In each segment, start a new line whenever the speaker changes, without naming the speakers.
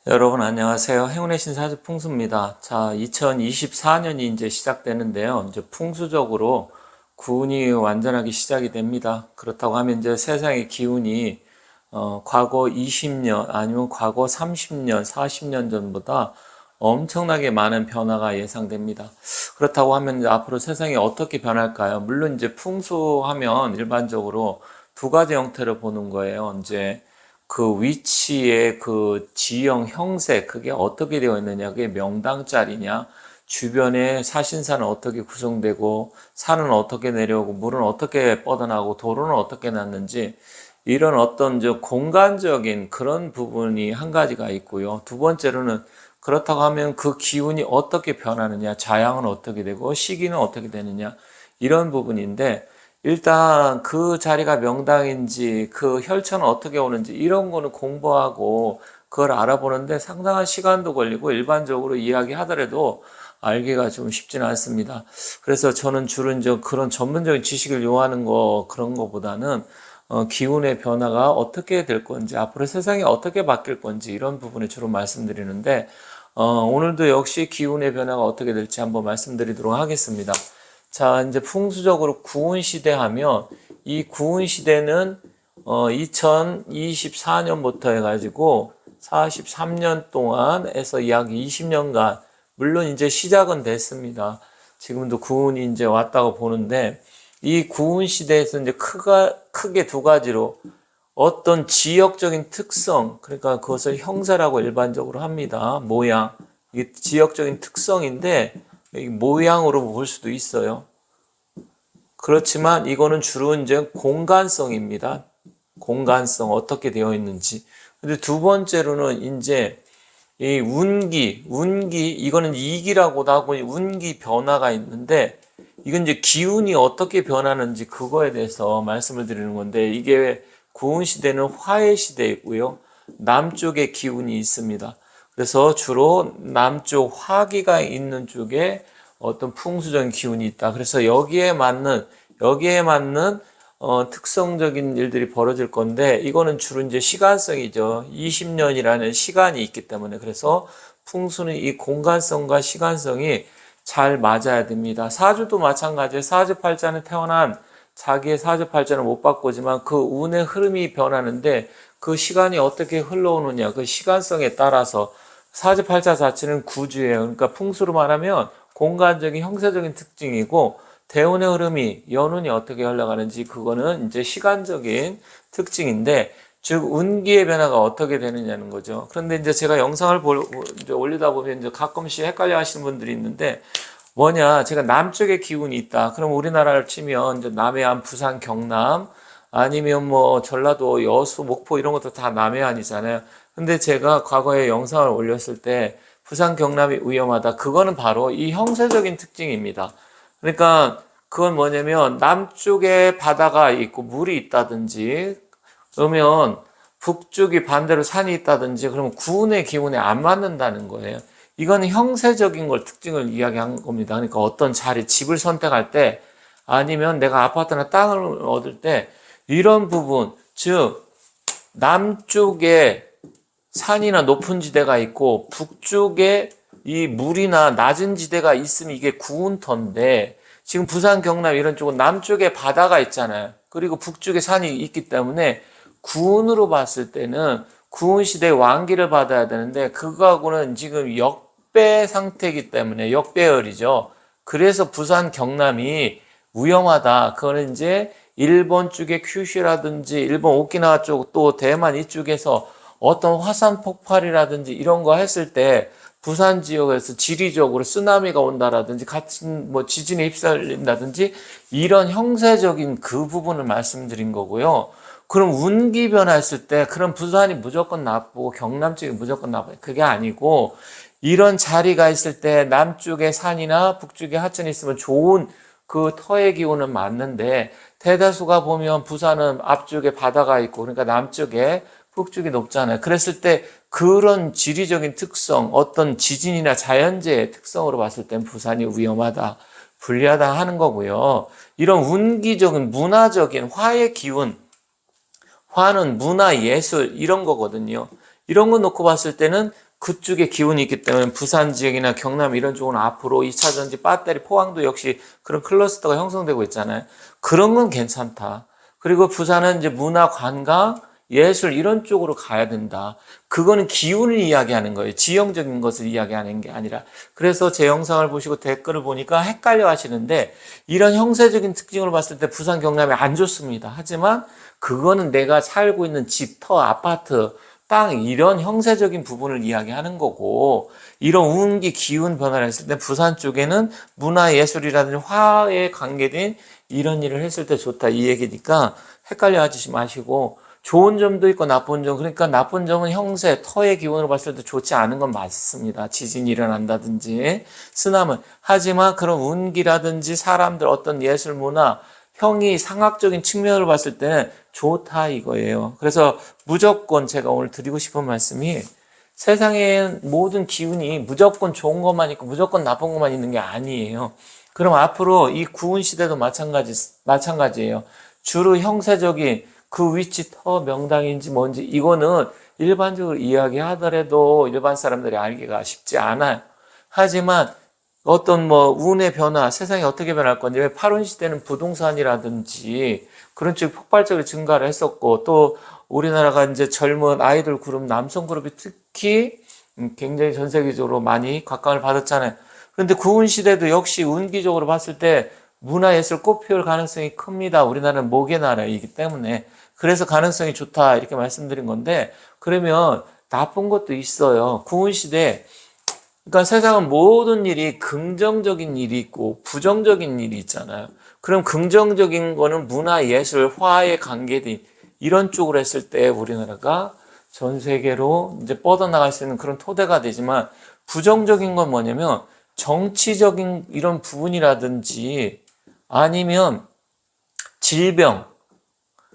여러분 안녕하세요. 행운의 신사주 풍수입니다. 자, 2024년이 이제 시작되는데요. 이제 풍수적으로 구운이 완전하게 시작이 됩니다. 그렇다고 하면 이제 세상의 기운이 과거 20년 아니면 과거 30년, 40년 전보다 엄청나게 많은 변화가 예상됩니다. 그렇다고 하면 이제 앞으로 세상이 어떻게 변할까요? 물론 이제 풍수하면 일반적으로 두 가지 형태를 보는 거예요. 이제 그 위치의 그 지형 형색 그게 어떻게 되어 있느냐, 그게 명당짜리냐, 주변에 사신사는 어떻게 구성되고 산은 어떻게 내려오고 물은 어떻게 뻗어나고 도로는 어떻게 났는지, 이런 어떤 저 공간적인 그런 부분이 한 가지가 있고요. 두 번째로는 그렇다고 하면 그 기운이 어떻게 변하느냐, 자양은 어떻게 되고 시기는 어떻게 되느냐, 이런 부분인데, 일단 그 자리가 명당인지 그 혈천은 어떻게 오는지 이런 거는 공부하고 그걸 알아보는데 상당한 시간도 걸리고 일반적으로 이야기하더라도 알기가 좀 쉽지는 않습니다. 그래서 저는 주로 이제 그런 전문적인 지식을 요하는 거 그런 거보다는 기운의 변화가 어떻게 될 건지, 앞으로 세상이 어떻게 바뀔 건지 이런 부분을 주로 말씀드리는데, 오늘도 역시 기운의 변화가 어떻게 될지 한번 말씀드리도록 하겠습니다. 자, 이제 풍수적으로 구운 시대 하면, 이 구운 시대는 2024년부터 해가지고 43년 동안에서 약 20년간, 물론 이제 시작은 됐습니다. 지금도 구운이 이제 왔다고 보는데, 이 구운 시대에서 이제 크게 두 가지로 어떤 지역적인 특성, 그러니까 그것을 형사라고 일반적으로 합니다. 모양. 이게 지역적인 특성인데, 모양으로 볼 수도 있어요. 그렇지만 이거는 주로 이제 공간성입니다. 공간성, 어떻게 되어 있는지. 근데 두 번째로는 이제 이 운기, 이거는 이기라고도 하고 운기 변화가 있는데, 이건 이제 기운이 어떻게 변하는지 그거에 대해서 말씀을 드리는 건데, 이게 구운 시대는 화의 시대이고요. 남쪽에 기운이 있습니다. 그래서 주로 남쪽 화기가 있는 쪽에 어떤 풍수적인 기운이 있다. 그래서 여기에 맞는 특성적인 일들이 벌어질 건데, 이거는 주로 이제 시간성이죠. 20년이라는 시간이 있기 때문에. 그래서 풍수는 이 공간성과 시간성이 잘 맞아야 됩니다. 사주도 마찬가지예요. 사주팔자는 태어난 자기의 사주팔자는 못 바꾸지만 그 운의 흐름이 변하는데, 그 시간이 어떻게 흘러오느냐, 그 시간성에 따라서 사주팔자 자체는 구주예요. 그러니까 풍수로 말하면 공간적인 형사적인 특징이고, 대운의 흐름이 연운이 어떻게 흘러가는지 그거는 이제 시간적인 특징인데, 즉 운기의 변화가 어떻게 되느냐는 거죠. 그런데 이제 제가 영상을 이제 올리다 보면 이제 가끔씩 헷갈려 하시는 분들이 있는데, 뭐냐, 제가 남쪽에 기운이 있다. 그럼 우리나라를 치면 이제 남해안, 부산, 경남, 아니면 뭐 전라도, 여수, 목포 이런 것도 다 남해안이잖아요. 근데 제가 과거에 영상을 올렸을 때 부산, 경남이 위험하다, 그거는 바로 이 형세적인 특징입니다. 그러니까 그건 뭐냐면 남쪽에 바다가 있고 물이 있다든지, 그러면 북쪽이 반대로 산이 있다든지, 그러면 구운의 기운에 안 맞는다는 거예요. 이거는 형세적인 걸 특징을 이야기한 겁니다. 그러니까 어떤 자리, 집을 선택할 때, 아니면 내가 아파트나 땅을 얻을 때, 이런 부분, 즉 남쪽에 산이나 높은 지대가 있고 북쪽에 이 물이나 낮은 지대가 있으면 이게 구운터인데, 지금 부산, 경남 이런 쪽은 남쪽에 바다가 있잖아요. 그리고 북쪽에 산이 있기 때문에 구운으로 봤을 때는 구운 시대의 완기를 받아야 되는데, 그거하고는 지금 역배 상태이기 때문에 역배열이죠. 그래서 부산, 경남이 위험하다. 그거는 이제 일본 쪽의 큐슈라든지 일본 오키나와 쪽, 또 대만 이쪽에서 어떤 화산 폭발이라든지 이런 거 했을 때 부산 지역에서 지리적으로 쓰나미가 온다라든지 같은 뭐 지진에 휩쓸린다든지, 이런 형사적인 그 부분을 말씀드린 거고요. 그럼 운기 변화했을 때 그럼 부산이 무조건 나쁘고 경남 쪽이 무조건 나빠요. 그게 아니고, 이런 자리가 있을 때 남쪽에 산이나 북쪽에 하천이 있으면 좋은 그 터의 기운은 맞는데, 대다수가 보면 부산은 앞쪽에 바다가 있고 그러니까 남쪽에 북쪽이 높잖아요. 그랬을 때 그런 지리적인 특성, 어떤 지진이나 자연재해의 특성으로 봤을 땐 부산이 위험하다, 불리하다 하는 거고요. 이런 운기적인 문화적인 화의 기운, 화는 문화, 예술 이런 거거든요. 이런 거 놓고 봤을 때는 그쪽에 기운이 있기 때문에 부산 지역이나 경남 이런 쪽은 앞으로 2차 전지, 배터리, 포항도 역시 그런 클러스터가 형성되고 있잖아요. 그런 건 괜찮다. 그리고 부산은 이제 문화, 관광, 예술 이런 쪽으로 가야 된다. 그거는 기운을 이야기하는 거예요. 지형적인 것을 이야기하는 게 아니라. 그래서 제 영상을 보시고 댓글을 보니까 헷갈려 하시는데 이런 형세적인 특징으로 봤을 때 부산, 경남이 안 좋습니다. 하지만 그거는 내가 살고 있는 집, 터, 아파트, 땅 이런 형세적인 부분을 이야기하는 거고 이런 운기, 기운 변화를 했을 때 부산 쪽에는 문화예술이라든지 화에 관계된 이런 일을 했을 때 좋다 이 얘기니까 헷갈려 하지 마시고 좋은 점도 있고 나쁜 점 그러니까 나쁜 점은 형세, 터의 기운으로 봤을 때 좋지 않은 건 맞습니다. 지진이 일어난다든지 쓰나문 하지만 그런 운기라든지 사람들 어떤 예술 문화 형이 상학적인 측면으로 봤을 때는 좋다 이거예요. 그래서 무조건 제가 오늘 드리고 싶은 말씀이 세상에 모든 기운이 무조건 좋은 것만 있고 무조건 나쁜 것만 있는 게 아니에요. 그럼 앞으로 이 구운 시대도 마찬가지예요. 주로 형세적인 그 위치 터 명당인지 뭔지 이거는 일반적으로 이야기하더라도 일반 사람들이 알기가 쉽지 않아요. 하지만 어떤 뭐 운의 변화, 세상이 어떻게 변할 건지 왜 파룬 시대는 부동산이라든지 그런 쪽이 폭발적으로 증가를 했었고 또 우리나라가 이제 젊은 아이돌 그룹, 남성 그룹이 특히 굉장히 전 세계적으로 많이 각광을 받았잖아요. 그런데 구운 시대도 역시 운기적으로 봤을 때 문화예술 꽃피울 가능성이 큽니다. 우리나라는 목의 나라이기 때문에. 그래서 가능성이 좋다 이렇게 말씀드린 건데 그러면 나쁜 것도 있어요. 구운 시대 그러니까 세상은 모든 일이 긍정적인 일이 있고 부정적인 일이 있잖아요. 그럼 긍정적인 거는 문화, 예술, 화에 관계된 이런 쪽으로 했을 때 우리나라가 전 세계로 이제 뻗어나갈 수 있는 그런 토대가 되지만 부정적인 건 뭐냐면 정치적인 이런 부분이라든지 아니면 질병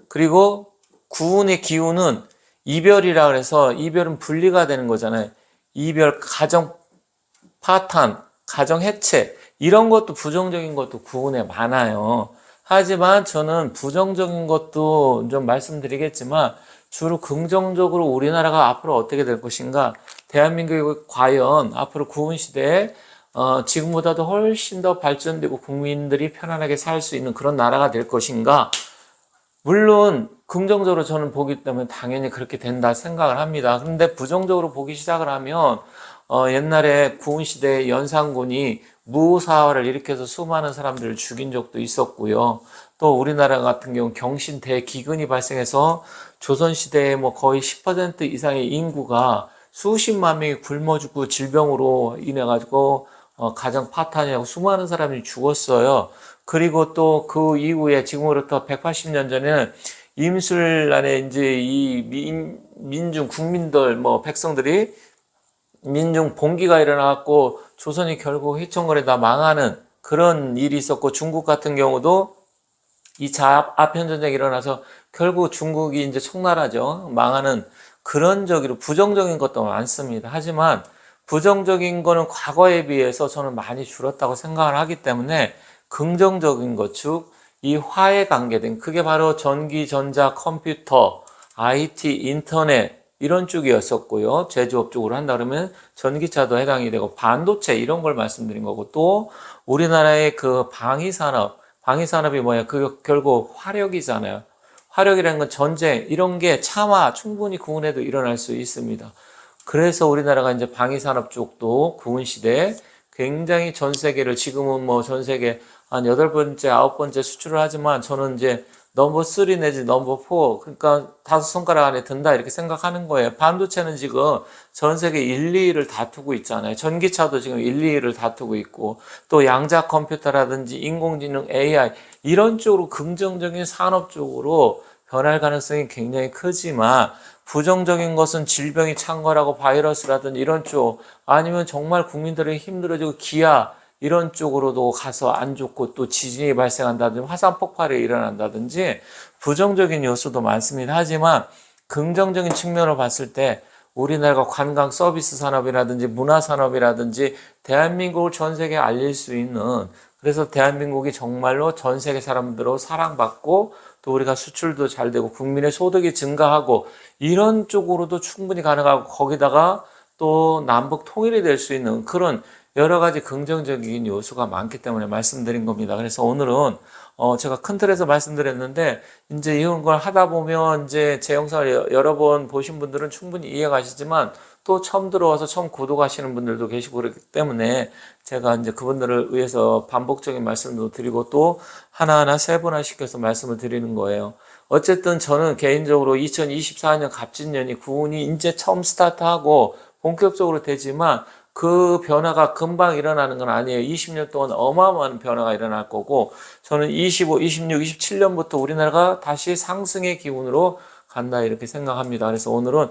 그리고 구운의 기운은 이별이라 그래서 이별은 분리가 되는 거잖아요. 이별, 가정 파탄, 가정 해체 이런 것도 부정적인 것도 구운에 많아요. 하지만 저는 부정적인 것도 좀 말씀드리겠지만 주로 긍정적으로 우리나라가 앞으로 어떻게 될 것인가 대한민국이 과연 앞으로 구운 시대에 지금보다도 훨씬 더 발전되고 국민들이 편안하게 살 수 있는 그런 나라가 될 것인가 물론 긍정적으로 저는 보기 때문에 당연히 그렇게 된다 생각을 합니다. 그런데 부정적으로 보기 시작을 하면 옛날에 구운시대에 연산군이 무사화를 일으켜서 수많은 사람들을 죽인 적도 있었고요. 또 우리나라 같은 경우 경신 대기근이 발생해서 조선시대에 뭐 거의 10% 이상의 인구가 수십만 명이 굶어 죽고 질병으로 인해 가지고 가정 파탄이라고 수많은 사람이 죽었어요. 그리고 또 그 이후에 지금으로부터 180년 전에는 임술란에 이제 이 민중 국민들 뭐 백성들이 민중 봉기가 일어나갖고 조선이 결국 휘청거리다 망하는 그런 일이 있었고 중국 같은 경우도 2차 아편전쟁이 일어나서 결국 중국이 이제 청나라죠. 망하는 그런 저기로 부정적인 것도 많습니다. 하지만 부정적인 거는 과거에 비해서 저는 많이 줄었다고 생각을 하기 때문에 긍정적인 것, 즉, 이 화에 관계된, 그게 바로 전기, 전자, 컴퓨터, IT, 인터넷, 이런 쪽이었었고요. 제조업 쪽으로 한다 그러면 전기차도 해당이 되고, 반도체, 이런 걸 말씀드린 거고, 또, 우리나라의 그 방위산업이 뭐야? 그 결국 화력이잖아요. 화력이라는 건 전쟁, 이런 게 차마 충분히 구운에도 일어날 수 있습니다. 그래서 우리나라가 이제 방위산업 쪽도 구운 시대에 굉장히 전 세계를 지금은 뭐 전 세계 한 8번째, 9번째 수출을 하지만 저는 이제 넘버 3 내지 넘버 4 그러니까 5손가락 안에 든다 이렇게 생각하는 거예요. 반도체는 지금 전 세계 1, 2위를 다투고 있잖아요. 전기차도 지금 1, 2위를 다투고 있고 또 양자 컴퓨터라든지 인공지능 AI 이런 쪽으로 긍정적인 산업 쪽으로 변할 가능성이 굉장히 크지만 부정적인 것은 질병이 창궐하고 바이러스라든지 이런 쪽 아니면 정말 국민들이 힘들어지고 기아 이런 쪽으로도 가서 안 좋고 또 지진이 발생한다든지 화산 폭발이 일어난다든지 부정적인 요소도 많습니다. 하지만 긍정적인 측면으로 봤을 때 우리나라가 관광 서비스 산업이라든지 문화 산업이라든지 대한민국을 전 세계에 알릴 수 있는 그래서 대한민국이 정말로 전 세계 사람들로 사랑받고 또 우리가 수출도 잘 되고 국민의 소득이 증가하고 이런 쪽으로도 충분히 가능하고 거기다가 또 남북 통일이 될 수 있는 그런 여러 가지 긍정적인 요소가 많기 때문에 말씀드린 겁니다. 그래서 오늘은 제가 큰 틀에서 말씀드렸는데 이제 이런 걸 하다 보면 이제 제 영상을 여러 번 보신 분들은 충분히 이해가 가시지만 또 처음 들어와서 처음 구독하시는 분들도 계시고 그렇기 때문에 제가 이제 그분들을 위해서 반복적인 말씀도 드리고 또 하나하나 세분화 시켜서 말씀을 드리는 거예요. 어쨌든 저는 개인적으로 2024년 갑진년이 구운이 이제 처음 스타트하고 본격적으로 되지만 그 변화가 금방 일어나는 건 아니에요. 20년 동안 어마어마한 변화가 일어날 거고 저는 25, 26, 27년부터 우리나라가 다시 상승의 기운으로 간다 이렇게 생각합니다. 그래서 오늘은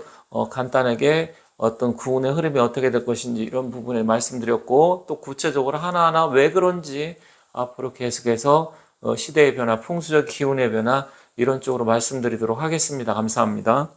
간단하게 어떤 구운의 흐름이 어떻게 될 것인지 이런 부분에 말씀드렸고 또 구체적으로 하나하나 왜 그런지 앞으로 계속해서 시대의 변화, 풍수적 기운의 변화 이런 쪽으로 말씀드리도록 하겠습니다. 감사합니다.